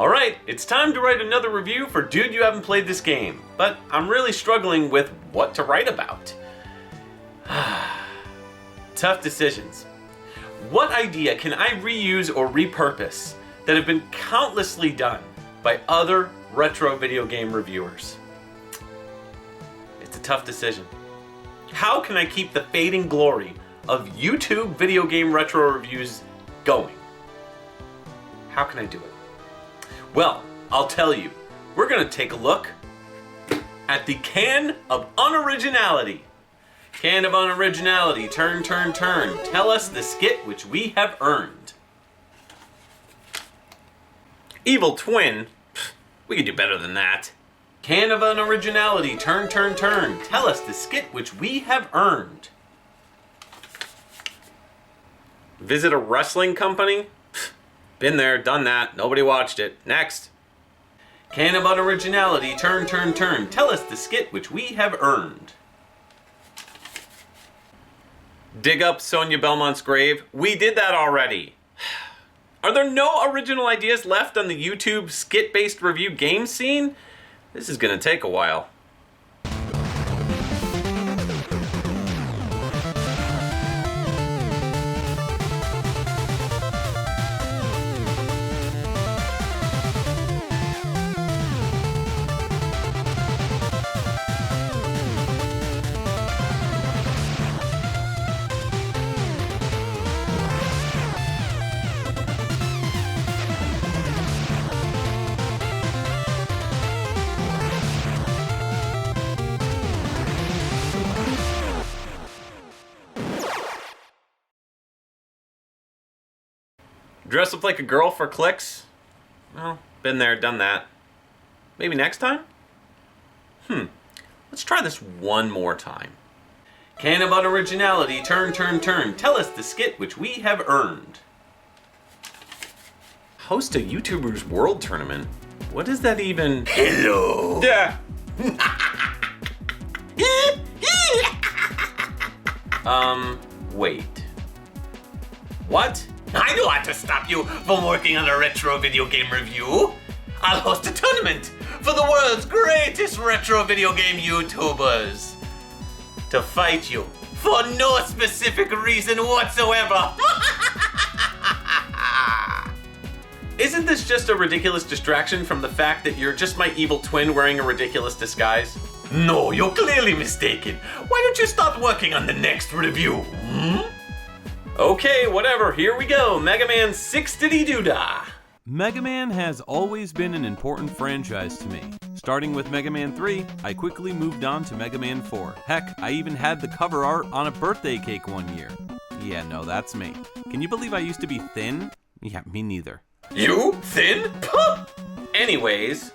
Alright, it's time to write another review for Dude You Haven't Played This Game, but I'm really struggling with what to write about. Tough decisions. What idea can I reuse or repurpose that have been countlessly done by other retro video game reviewers? It's a tough decision. How can I keep the fading glory of YouTube video game retro reviews going? How can I do it? Well, I'll tell you. We're going to take a look at the can of unoriginality. Can of unoriginality, turn, turn, turn. Tell us the skit which we have earned. Evil twin? We could do better than that. Can of unoriginality, turn, turn, turn. Tell us the skit which we have earned. Visit a wrestling company? Been there, done that, nobody watched it. Next. Can of unoriginality, turn, turn, turn. Tell us the skit which we have earned. Dig up Sonia Belmont's grave? We did that already. Are there no original ideas left on the YouTube skit-based review game scene? This is gonna take a while. Dress up like a girl for clicks? Well, been there, done that. Maybe next time? Let's try this one more time. Can of unoriginality, turn, turn, turn. Tell us the skit which we have earned. Host a YouTubers World Tournament? What is that even? Hello! Yeah. Wait. What? I don't want to stop you from working on a retro video game review. I'll host a tournament for the world's greatest retro video game YouTubers to fight you for no specific reason whatsoever. Isn't this just a ridiculous distraction from the fact that you're just my evil twin wearing a ridiculous disguise? No, you're clearly mistaken. Why don't you start working on the next review? Okay, whatever, here we go. Mega Man 6-diddy-doo-dah. Mega Man has always been an important franchise to me. Starting with Mega Man 3, I quickly moved on to Mega Man 4. Heck, I even had the cover art on a birthday cake one year. Yeah, no, that's me. Can you believe I used to be thin? Yeah, me neither. You? Thin? Puh! Anyways,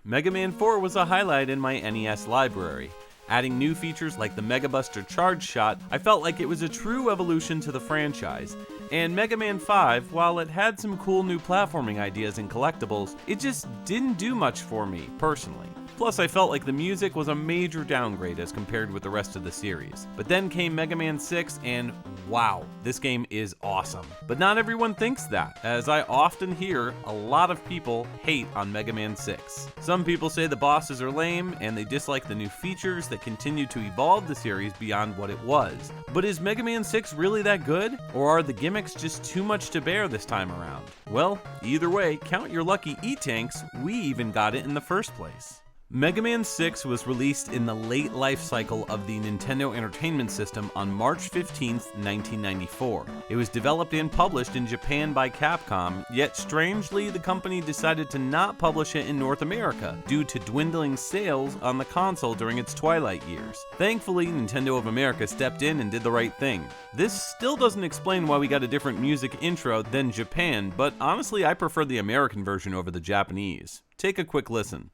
Mega Man 4 was a highlight in my NES library. Adding new features like the Mega Buster Charge Shot, I felt like it was a true evolution to the franchise. And Mega Man 5, while it had some cool new platforming ideas and collectibles, it just didn't do much for me, personally. Plus, I felt like the music was a major downgrade as compared with the rest of the series. But then came Mega Man 6 and wow, this game is awesome. But not everyone thinks that, as I often hear a lot of people hate on Mega Man 6. Some people say the bosses are lame and they dislike the new features that continue to evolve the series beyond what it was. But is Mega Man 6 really that good? Or are the gimmicks just too much to bear this time around? Well, either way, count your lucky E-Tanks, we even got it in the first place. Mega Man 6 was released in the late life cycle of the Nintendo Entertainment System on March 15th, 1994. It was developed and published in Japan by Capcom, yet strangely the company decided to not publish it in North America due to dwindling sales on the console during its twilight years. Thankfully, Nintendo of America stepped in and did the right thing. This still doesn't explain why we got a different music intro than Japan, but honestly I prefer the American version over the Japanese. Take a quick listen.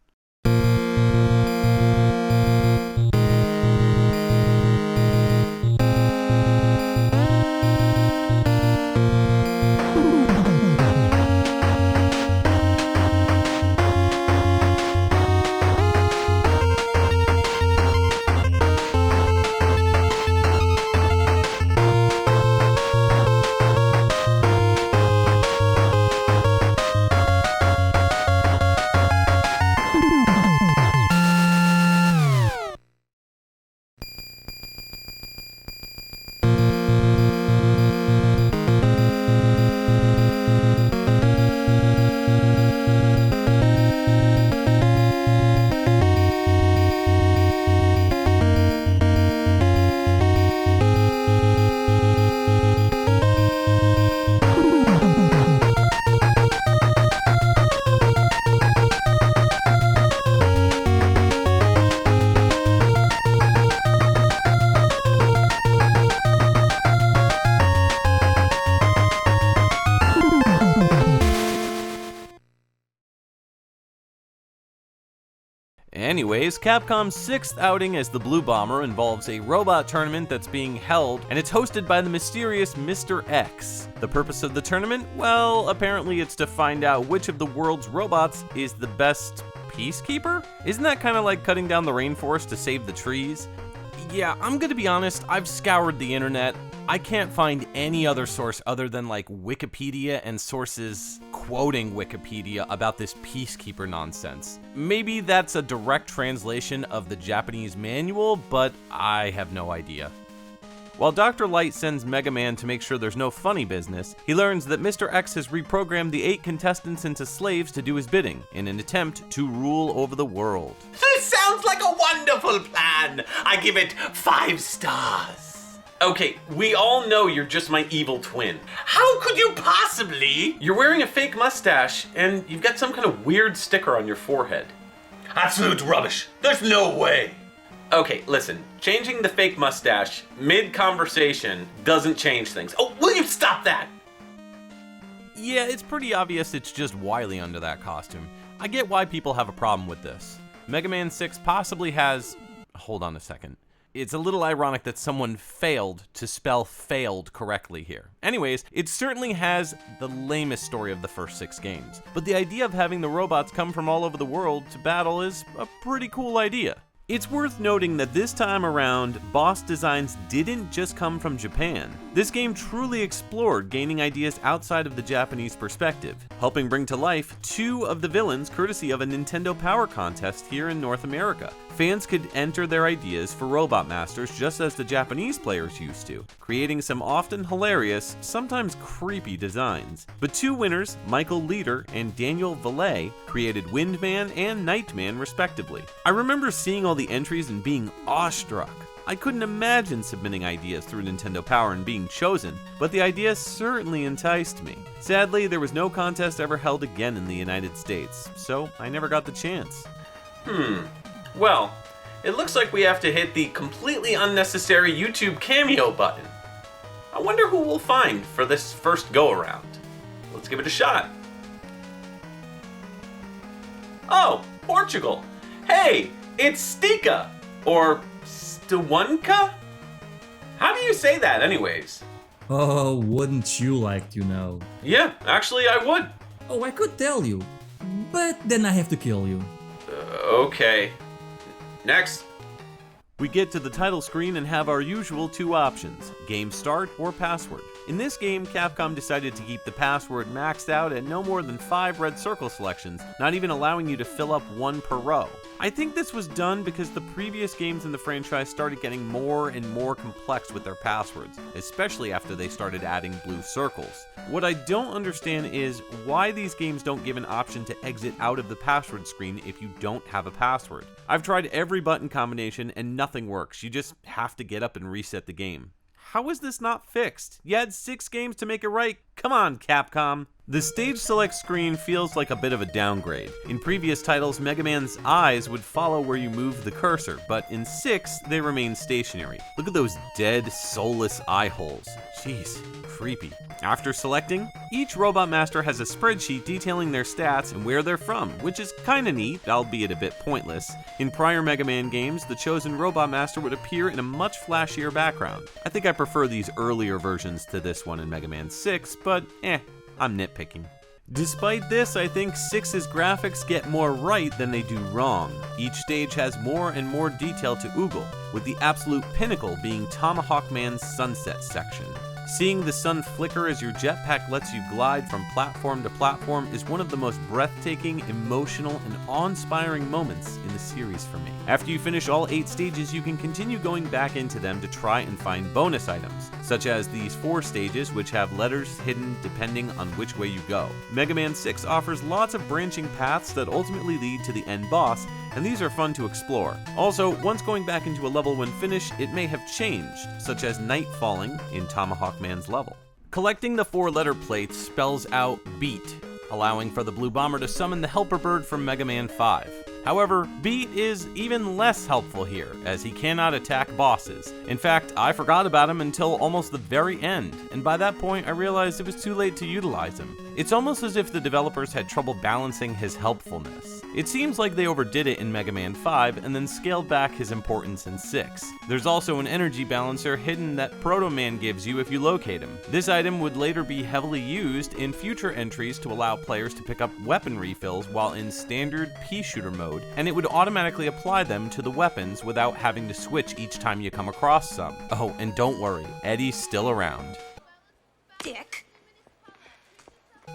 Anyways, Capcom's 6th outing as the Blue Bomber involves a robot tournament that's being held, and it's hosted by the mysterious Mr. X. The purpose of the tournament? Well, apparently it's to find out which of the world's robots is the best peacekeeper? Isn't that kind of like cutting down the rainforest to save the trees? Yeah, I'm gonna be honest, I've scoured the internet. I can't find any other source other than like Wikipedia and sources quoting Wikipedia about this peacekeeper nonsense. Maybe that's a direct translation of the Japanese manual, but I have no idea. While Dr. Light sends Mega Man to make sure there's no funny business, he learns that Mr. X has reprogrammed the 8 contestants into slaves to do his bidding, in an attempt to rule over the world. This sounds like a wonderful plan. I give it 5 stars. Okay, we all know you're just my evil twin. How could you possibly? You're wearing a fake mustache, and you've got some kind of weird sticker on your forehead. Absolute rubbish. There's no way. Okay, listen, changing the fake mustache mid-conversation doesn't change things. Oh, will you stop that? Yeah, it's pretty obvious it's just Wily under that costume. I get why people have a problem with this. Mega Man 6 possibly has... Hold on a second. It's a little ironic that someone failed to spell failed correctly here. Anyways, it certainly has the lamest story of the first 6 games, but the idea of having the robots come from all over the world to battle is a pretty cool idea. It's worth noting that this time around, boss designs didn't just come from Japan. This game truly explored gaining ideas outside of the Japanese perspective, helping bring to life 2 of the villains courtesy of a Nintendo Power Contest here in North America. Fans could enter their ideas for Robot Masters just as the Japanese players used to, creating some often hilarious, sometimes creepy designs. But 2 winners, Michael Leader and Daniel Valet, created Windman and Nightman respectively. I remember seeing all the entries and being awestruck. I couldn't imagine submitting ideas through Nintendo Power and being chosen, but the idea certainly enticed me. Sadly, there was no contest ever held again in the United States, so I never got the chance. Well, it looks like we have to hit the completely unnecessary YouTube cameo button. I wonder who we'll find for this first go-around. Let's give it a shot. Oh, Portugal. Hey, it's Stika, or Stwanka? How do you say that anyways? Oh, wouldn't you like to know? Yeah, actually I would. Oh, I could tell you, but then I have to kill you. Okay. Next. We get to the title screen and have our usual 2 options, game start or password. In this game, Capcom decided to keep the password maxed out at no more than 5 red circle selections, not even allowing you to fill up 1 per row. I think this was done because the previous games in the franchise started getting more and more complex with their passwords, especially after they started adding blue circles. What I don't understand is why these games don't give an option to exit out of the password screen if you don't have a password. I've tried every button combination and nothing works. You just have to get up and reset the game. How is this not fixed? You had 6 games to make it right. Come on, Capcom. The stage select screen feels like a bit of a downgrade. In previous titles, Mega Man's eyes would follow where you move the cursor, but in 6, they remain stationary. Look at those dead, soulless eye holes. Jeez, creepy. After selecting, each Robot Master has a spreadsheet detailing their stats and where they're from, which is kinda neat, albeit a bit pointless. In prior Mega Man games, the chosen Robot Master would appear in a much flashier background. I think I prefer these earlier versions to this one in Mega Man 6, but I'm nitpicking. Despite this, I think 6's graphics get more right than they do wrong. Each stage has more and more detail to oogle, with the absolute pinnacle being Tomahawk Man's sunset section. Seeing the sun flicker as your jetpack lets you glide from platform to platform is one of the most breathtaking, emotional, and awe-inspiring moments in the series for me. After you finish all 8 stages, you can continue going back into them to try and find bonus items, such as these 4 stages which have letters hidden depending on which way you go. Mega Man 6 offers lots of branching paths that ultimately lead to the end boss, and these are fun to explore. Also, once going back into a level when finished, it may have changed, such as night falling in Tomahawk Man's level. Collecting the 4-letter plates spells out beat, allowing for the Blue Bomber to summon the Helper Bird from Mega Man 5. However, beat is even less helpful here, as he cannot attack bosses. In fact, I forgot about him until almost the very end, and by that point I realized it was too late to utilize him. It's almost as if the developers had trouble balancing his helpfulness. It seems like they overdid it in Mega Man 5 and then scaled back his importance in 6. There's also an energy balancer hidden that Proto Man gives you if you locate him. This item would later be heavily used in future entries to allow players to pick up weapon refills while in standard pea shooter mode, and it would automatically apply them to the weapons without having to switch each time you come across some. Oh, and don't worry, Eddie's still around. Dick.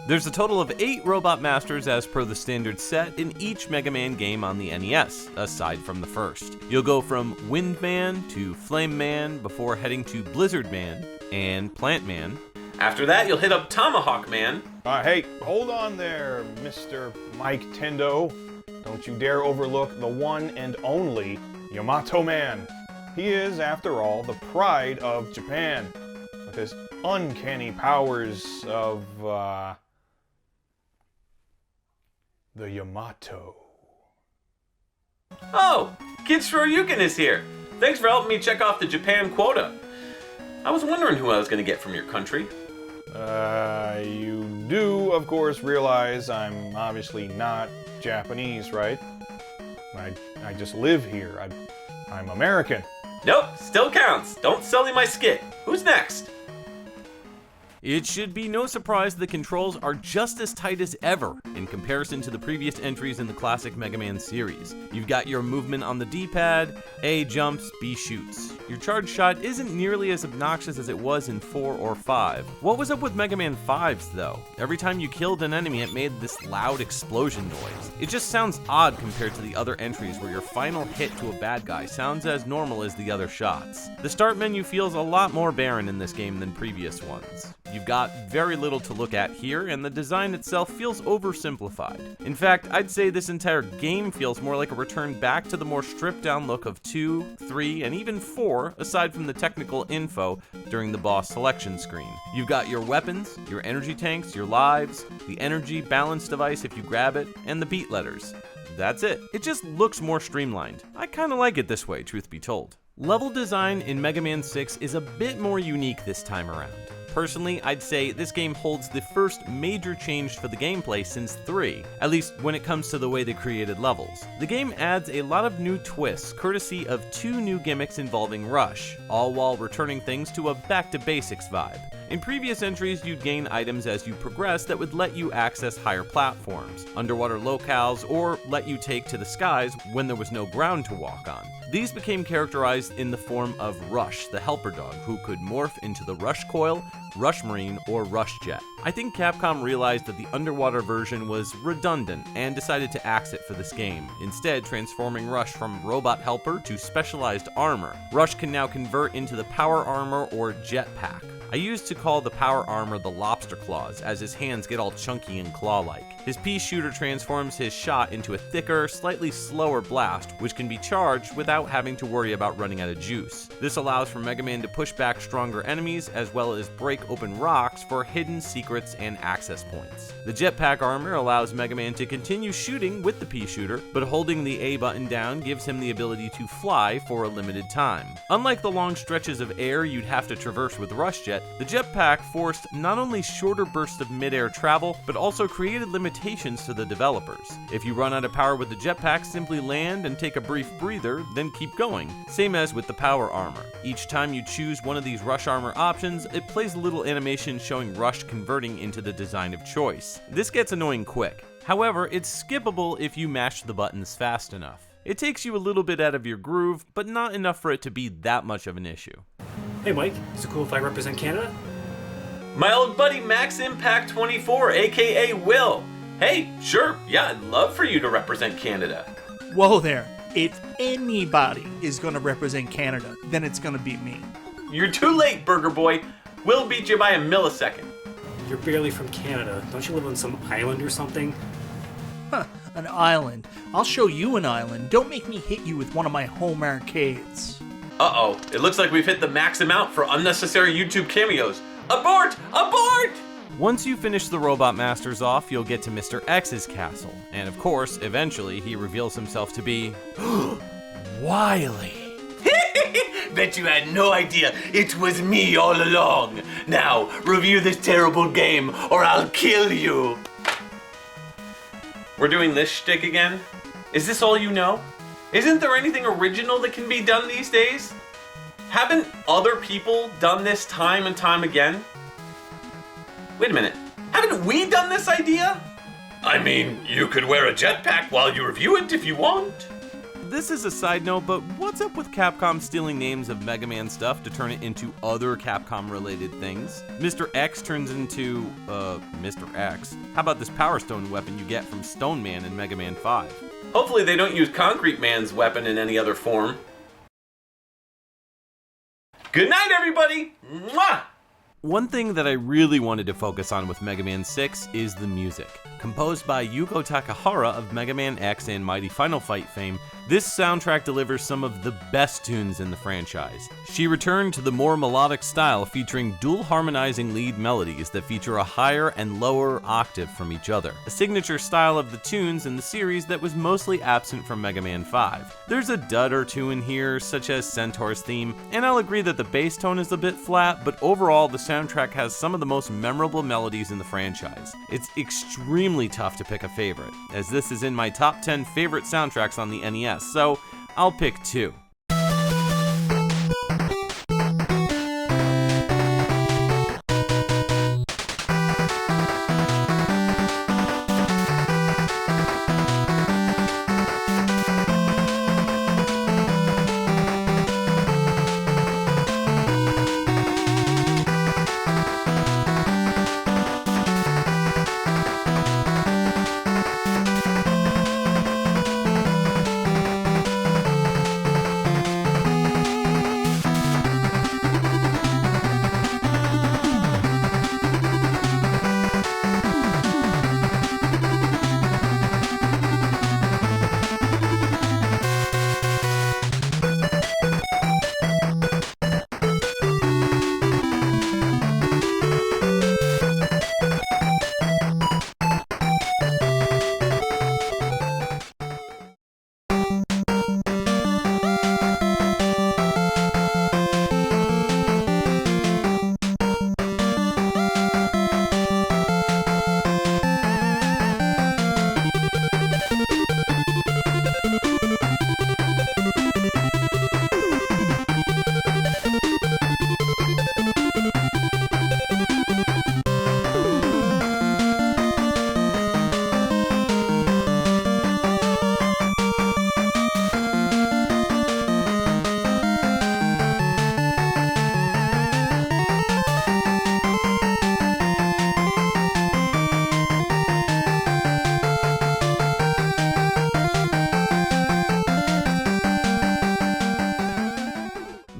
There's a total of 8 Robot Masters as per the standard set in each Mega Man game on the NES, aside from the first. You'll go from Wind Man to Flame Man before heading to Blizzard Man and Plant Man. After that, you'll hit up Tomahawk Man. Hey, hold on there, Mr. Mike Tendo. Don't you dare overlook the one and only Yamato Man. He is, after all, the pride of Japan, with his uncanny powers of, the Yamato. Oh, KidShoryuken is here. Thanks for helping me check off the Japan quota. I was wondering who I was going to get from your country. You do, of course, realize I'm obviously not Japanese, right? I just live here. I'm American. Nope, still counts. Don't sully my skit. Who's next? It should be no surprise the controls are just as tight as ever in comparison to the previous entries in the classic Mega Man series. You've got your movement on the D-pad, A jumps, B shoots. Your charge shot isn't nearly as obnoxious as it was in 4 or 5. What was up with Mega Man 5's though? Every time you killed an enemy it made this loud explosion noise. It just sounds odd compared to the other entries where your final hit to a bad guy sounds as normal as the other shots. The start menu feels a lot more barren in this game than previous ones. You've got very little to look at here, and the design itself feels oversimplified. In fact, I'd say this entire game feels more like a return back to the more stripped down look of 2, 3, and even 4, aside from the technical info during the boss selection screen. You've got your weapons, your energy tanks, your lives, the energy balance device if you grab it, and the beat letters. That's it. It just looks more streamlined. I kinda like it this way, truth be told. Level design in Mega Man 6 is a bit more unique this time around. Personally, I'd say this game holds the first major change for the gameplay since 3, at least when it comes to the way they created levels. The game adds a lot of new twists, courtesy of 2 new gimmicks involving Rush, all while returning things to a back-to-basics vibe. In previous entries, you'd gain items as you progress that would let you access higher platforms, underwater locales, or let you take to the skies when there was no ground to walk on. These became characterized in the form of Rush, the helper dog, who could morph into the Rush Coil, Rush Marine, or Rush Jet. I think Capcom realized that the underwater version was redundant and decided to axe it for this game, instead transforming Rush from robot helper to specialized armor. Rush can now convert into the power armor or jetpack. I used to call the power armor the lobster claws, as his hands get all chunky and claw-like. His pea shooter transforms his shot into a thicker, slightly slower blast, which can be charged without having to worry about running out of juice. This allows for Mega Man to push back stronger enemies, as well as break open rocks for hidden secrets and access points. The jetpack armor allows Mega Man to continue shooting with the pea shooter, but holding the A button down gives him the ability to fly for a limited time. Unlike the long stretches of air you'd have to traverse with Rush Jet, the jetpack forced not only shorter bursts of mid-air travel, but also created limitations to the developers. If you run out of power with the jetpack, simply land and take a brief breather, then keep going. Same as with the power armor. Each time you choose one of these Rush armor options, it plays a little animation showing Rush converting into the design of choice. This gets annoying quick. However, it's skippable if you mash the buttons fast enough. It takes you a little bit out of your groove, but not enough for it to be that much of an issue. Hey Mike, is it cool if I represent Canada? My old buddy MaxImpact24, aka Will. Hey, sure, yeah, I'd love for you to represent Canada. Whoa there. If anybody is going to represent Canada, then it's going to be me. You're too late, Burger Boy. Will beat you by a millisecond. You're barely from Canada. Don't you live on some island or something? Huh, an island. I'll show you an island. Don't make me hit you with one of my home arcades. Uh-oh, it looks like we've hit the max amount for unnecessary YouTube cameos. Abort! Abort! Once you finish the Robot Masters off, you'll get to Mr. X's castle, and of course, eventually he reveals himself to be Wily. bet you had no idea it was me all along. Now, review this terrible game or I'll kill you. We're doing this shtick again? Is this all you know? Isn't there anything original that can be done these days? Haven't other people done this time and time again? Wait a minute. Haven't we done this idea? I mean, you could wear a jetpack while you review it if you want. This is a side note, but what's up with Capcom stealing names of Mega Man stuff to turn it into other Capcom-related things? Mr. X turns into, Mr. X. How about this Power Stone weapon you get from Stone Man in Mega Man 5? Hopefully they don't use Concrete Man's weapon in any other form. Good night, everybody! Mwah! One thing that I really wanted to focus on with Mega Man 6 is the music. Composed by Yuko Takahara of Mega Man X and Mighty Final Fight fame, this soundtrack delivers some of the best tunes in the franchise. She returned to the more melodic style, featuring dual harmonizing lead melodies that feature a higher and lower octave from each other, a signature style of the tunes in the series that was mostly absent from Mega Man 5. There's a dud or two in here, such as Centaur's theme, and I'll agree that the bass tone is a bit flat, but overall the soundtrack has some of the most memorable melodies in the franchise. It's extremely tough to pick a favorite, as this is in my top 10 favorite soundtracks on the NES, so I'll pick 2.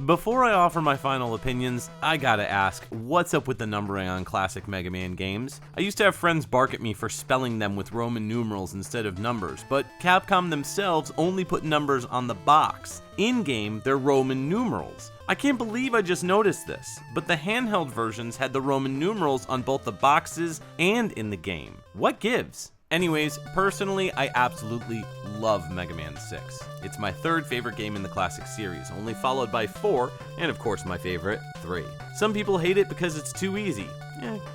Before I offer my final opinions, I gotta ask, what's up with the numbering on classic Mega Man games? I used to have friends bark at me for spelling them with Roman numerals instead of numbers, but Capcom themselves only put numbers on the box. In-game, they're Roman numerals. I can't believe I just noticed this, but the handheld versions had the Roman numerals on both the boxes and in the game. What gives? Anyways, personally, I absolutely love Mega Man 6. It's my third favorite game in the classic series, only followed by 4, and of course my favorite, 3. Some people hate it because it's too easy.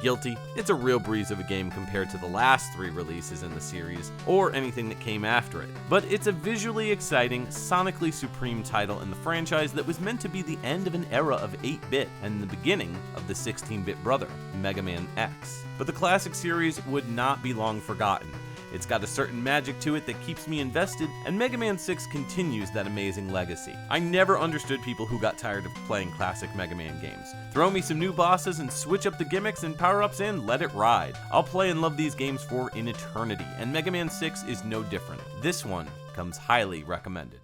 Guilty. It's a real breeze of a game compared to the last 3 releases in the series, or anything that came after it. But it's a visually exciting, sonically supreme title in the franchise that was meant to be the end of an era of 8-bit and the beginning of the 16-bit brother, Mega Man X. But the classic series would not be long forgotten. It's got a certain magic to it that keeps me invested, and Mega Man 6 continues that amazing legacy. I never understood people who got tired of playing classic Mega Man games. Throw me some new bosses and switch up the gimmicks and power-ups and let it ride. I'll play and love these games for an eternity, and Mega Man 6 is no different. This one comes highly recommended.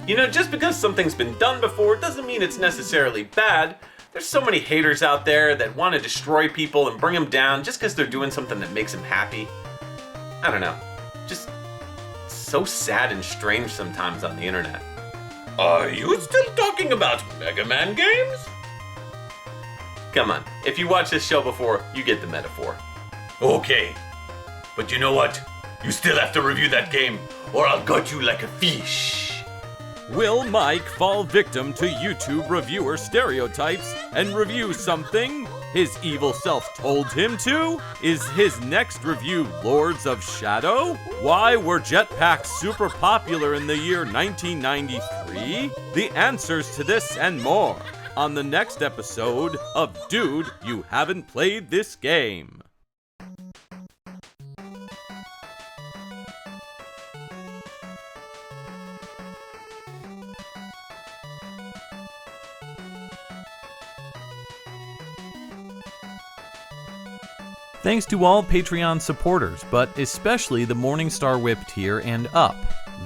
You know, just because something's been done before doesn't mean it's necessarily bad. There's so many haters out there that want to destroy people and bring them down just because they're doing something that makes them happy. I don't know. Just so sad and strange sometimes on the internet. Are you still talking about Mega Man games? Come on, if you watched this show before, you get the metaphor. Okay, but you know what? You still have to review that game, or I'll gut you like a fish. Will Mike fall victim to YouTube reviewer stereotypes and review something his evil self told him to? Is his next review Lords of Shadow? Why were jetpacks super popular in the year 1993? The answers to this and more on the next episode of Dude, You Haven't Played This Game. Thanks to all Patreon supporters, but especially the Morningstar Whip tier and up.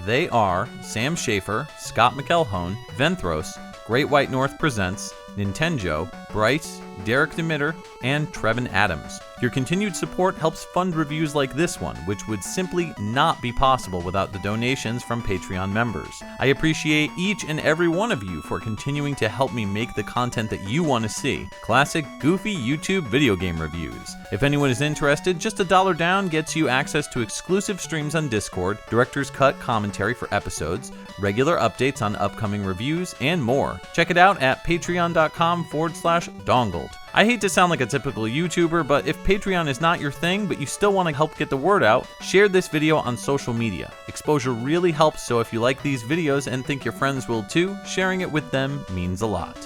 They are Sam Schaefer, Scott McElhone, Venthros, Great White North Presents, Nintendo, Bryce, Derek Demitter, and Trevin Adams. Your continued support helps fund reviews like this one, which would simply not be possible without the donations from Patreon members. I appreciate each and every one of you for continuing to help me make the content that you want to see. Classic, goofy YouTube video game reviews. If anyone is interested, just $1 down gets you access to exclusive streams on Discord, director's cut commentary for episodes, regular updates on upcoming reviews, and more. Check it out at patreon.com/dongled. I hate to sound like a typical YouTuber, but if Patreon is not your thing, but you still want to help get the word out, share this video on social media. Exposure really helps, so if you like these videos and think your friends will too, sharing it with them means a lot.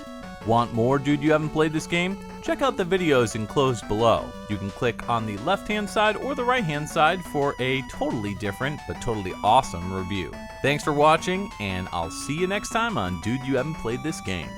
Want more Dude You Haven't Played This Game? Check out the videos enclosed below. You can click on the left-hand side or the right-hand side for a totally different but totally awesome review. Thanks for watching, and I'll see you next time on Dude You Haven't Played This Game.